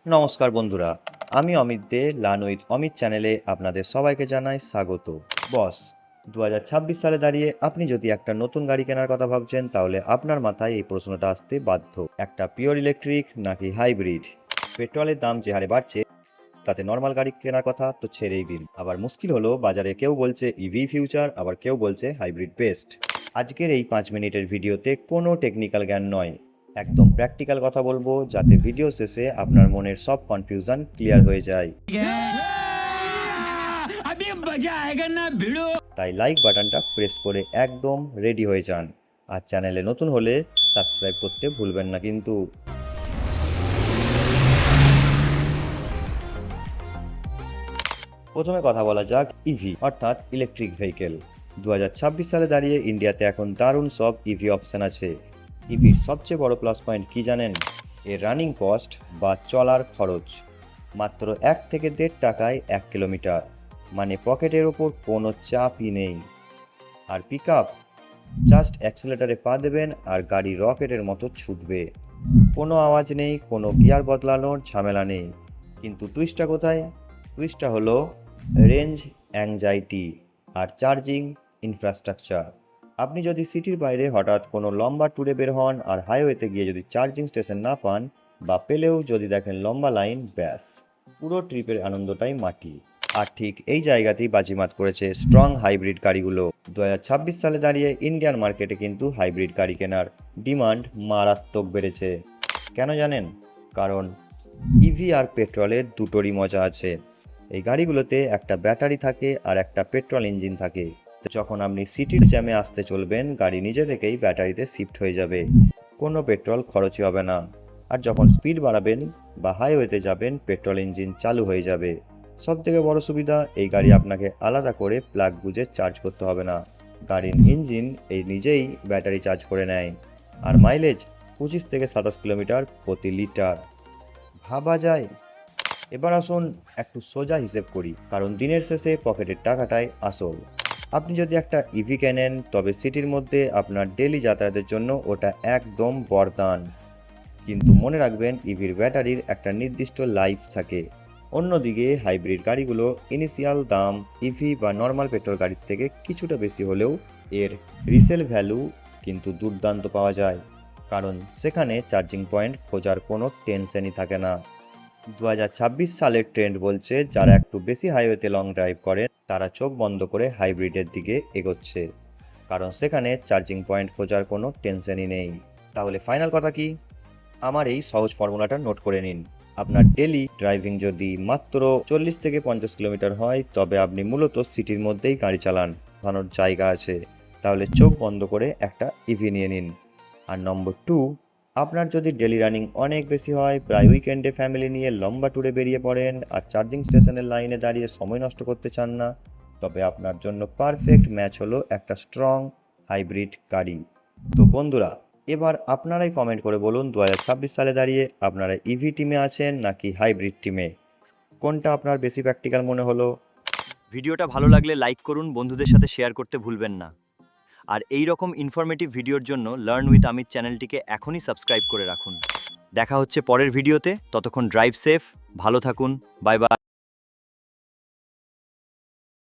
নমস্কার বন্ধুরা, আমি অমিত দে লার্ন উইথ অমিত চ্যানেলে আপনাদের সবাইকে জানাই স্বাগত। বস, 2026 সালে দাঁড়িয়ে আপনি যদি একটা নতুন গাড়ি কেনার কথা ভাবছেন তাহলে আপনার মাথায় এই প্রশ্নটা আসতে বাধ্য, একটা পিওর ইলেকট্রিক নাকি হাইব্রিড? পেট্রোলের দাম যে হারে বাড়ছে তাতে নর্মাল গাড়ি কেনার কথা তো ছেড়েই দিন। আবার মুশকিল হলো, বাজারে কেউ বলছে ইভি ফিউচার, আবার কেউ বলছে হাইব্রিড বেস্ট। আজকের এই 5 মিনিটের ভিডিওতে কোনো টেকনিক্যাল জ্ঞান নয়, একদম প্র্যাকটিক্যাল কথা বলবো, যাতে ভিডিও শেষে আপনার মনের সব কনফিউশন ক্লিয়ার হয়ে যায়। তাই লাইক বাটনটা প্রেস করে একদম রেডি হয়ে যান। আর চ্যানেলে নতুন হলে সাবস্ক্রাইব করতে ভুলবেন না কিন্তু। প্রথমে কথা বলা যাক ইভি অর্থাৎ ইলেকট্রিক ভেহিকেল। 2026 সালে দাঁড়িয়ে ইন্ডিয়াতে এখন দারুণ সব ইভি অপশান আছে। ইভির সবচেয়ে বড় প্লাস পয়েন্ট কি জানেন? এর রানিং কস্ট বা চলার খরচ মাত্র 1 থেকে 1.5 টাকায় 1 কিলোমিটার, মানে পকেটের ওপর কোনো চাপই নেই। আর পিক আপ, জাস্ট অ্যাক্সিলারেটরে পা দেবেন আর গাড়ি রকেটের মতো ছুটবে, কোনো আওয়াজ নেই, কোনো গিয়ার বদলানোর ঝামেলা নেই। কিন্তু টুইস্টটা কোথায়? টুইস্টটা হলো রেঞ্জ অ্যাংজাইটি আর চার্জিং ইনফ্রাস্ট্রাকচার। আপনি যদি সিটির বাইরে হঠাৎ কোনো লম্বা ট্যুরে বের হন আর হাইওয়েতে গিয়ে যদি চার্জিং স্টেশন না পান, বা পেলেও যদি দেখেন লম্বা লাইন, ব্যাস পুরো ট্রিপের আনন্দটাই মাটি। আর ঠিক এই জায়গাতেই বাজিমাত করেছে স্ট্রং হাইব্রিড গাড়িগুলো। 2026 সালে দাঁড়িয়ে ইন্ডিয়ান মার্কেটে কিন্তু হাইব্রিড গাড়ি কেনার ডিমান্ড মারাত্মক বেড়েছে। কেন জানেন? কারণ ইভি আর পেট্রোলের দুটোরই মজা আছে। এই গাড়িগুলোতে একটা ব্যাটারি থাকে আর একটা পেট্রোল ইঞ্জিন থাকে। যখন আপনি সিটির জ্যামে আসতে চলবেন, গাড়ি নিজে থেকেই ব্যাটারিতে শিফট হয়ে যাবে, কোনো পেট্রোল খরচই হবে না। আর যখন স্পিড বাড়াবেন বা হাইওয়েতে যাবেন, পেট্রোল ইঞ্জিন চালু হয়ে যাবে। সবথেকে বড় সুবিধা, এই গাড়ি আপনাকে আলাদা করে প্লাগ গুজে চার্জ করতে হবে না, গাড়ির ইঞ্জিন এই নিজেই ব্যাটারি চার্জ করে নেয়। আর মাইলেজ 25 থেকে 27 কিলোমিটার প্রতি লিটার। ভাবা যায়? এবার আসুন একটু সোজা হিসেব করি, কারণ দিনের শেষে পকেটের টাকাটাই আসল। আপনি যদি একটা ইভি কেনেন, তবে সিটির মধ্যে আপনার ডেলি যাতায়াতের জন্য ওটা একদম বরদান। কিন্তু মনে রাখবেন, ইভির ব্যাটারির একটা নির্দিষ্ট লাইফ থাকে। অন্যদিকে হাইব্রিড গাড়িগুলো ইনিশিয়াল দাম ইভি বা নর্মাল পেট্রোল গাড়ির থেকে কিছুটা বেশি হলেও এর রিসেল ভ্যালু কিন্তু দুর্দান্ত পাওয়া যায়, কারণ সেখানে চার্জিং পয়েন্ট খোঁজার কোনো টেনশনই থাকে না। 2026 সালের ট্রেন্ড বলছে, যারা একটু বেশি হাইওয়েতে লং ড্রাইভ করেন তারা চোখ বন্ধ করে হাইব্রিডের দিকে এগোচ্ছে, কারণ সেখানে চার্জিং পয়েন্ট খোঁজার কোনো টেনশনই নেই। তাহলে ফাইনাল কথা কি? আমার এই সহজ ফর্মুলাটা নোট করে নিন। আপনার ডেলি ড্রাইভিং যদি মাত্র 40 থেকে 50 কিলোমিটার হয়, তবে আপনি মূলত সিটির মধ্যেই গাড়ি চালান, চালানোর জায়গা আছে, তাহলে চোখ বন্ধ করে একটা ইভি নিয়ে নিন। আর নম্বর 2, আপনার যদি ডেলি রানিং অনেক বেশি হয়, প্রায় উইকেন্ডে ফ্যামিলি নিয়ে লম্বা ট্যুরে বেরিয়ে পড়েন আর চার্জিং স্টেশনের লাইনে দাঁড়িয়ে সময় নষ্ট করতে চান না, তবে আপনার জন্য পারফেক্ট ম্যাচ হলো একটা স্ট্রং হাইব্রিড গাড়ি। তো বন্ধুরা, এবার আপনারাই কমেন্ট করে বলুন, 2026 সালে দাঁড়িয়ে আপনারা ইভি টিমে আছেন নাকি হাইব্রিড টিমে? কোনটা আপনার বেশি প্র্যাকটিক্যাল মনে হলো? ভিডিওটা ভালো লাগলে লাইক করুন, বন্ধুদের সাথে শেয়ার করতে ভুলবেন না। আর এই রকম ইনফরমেটিভ ভিডিওর জন্য লার্ন উইথ অমিত চ্যানেলটিকে এখনই সাবস্ক্রাইব করে রাখুন। দেখা হচ্ছে পরের ভিডিওতে, ততক্ষণ ড্রাইভ সেফ, ভালো থাকুন, বাই বাই।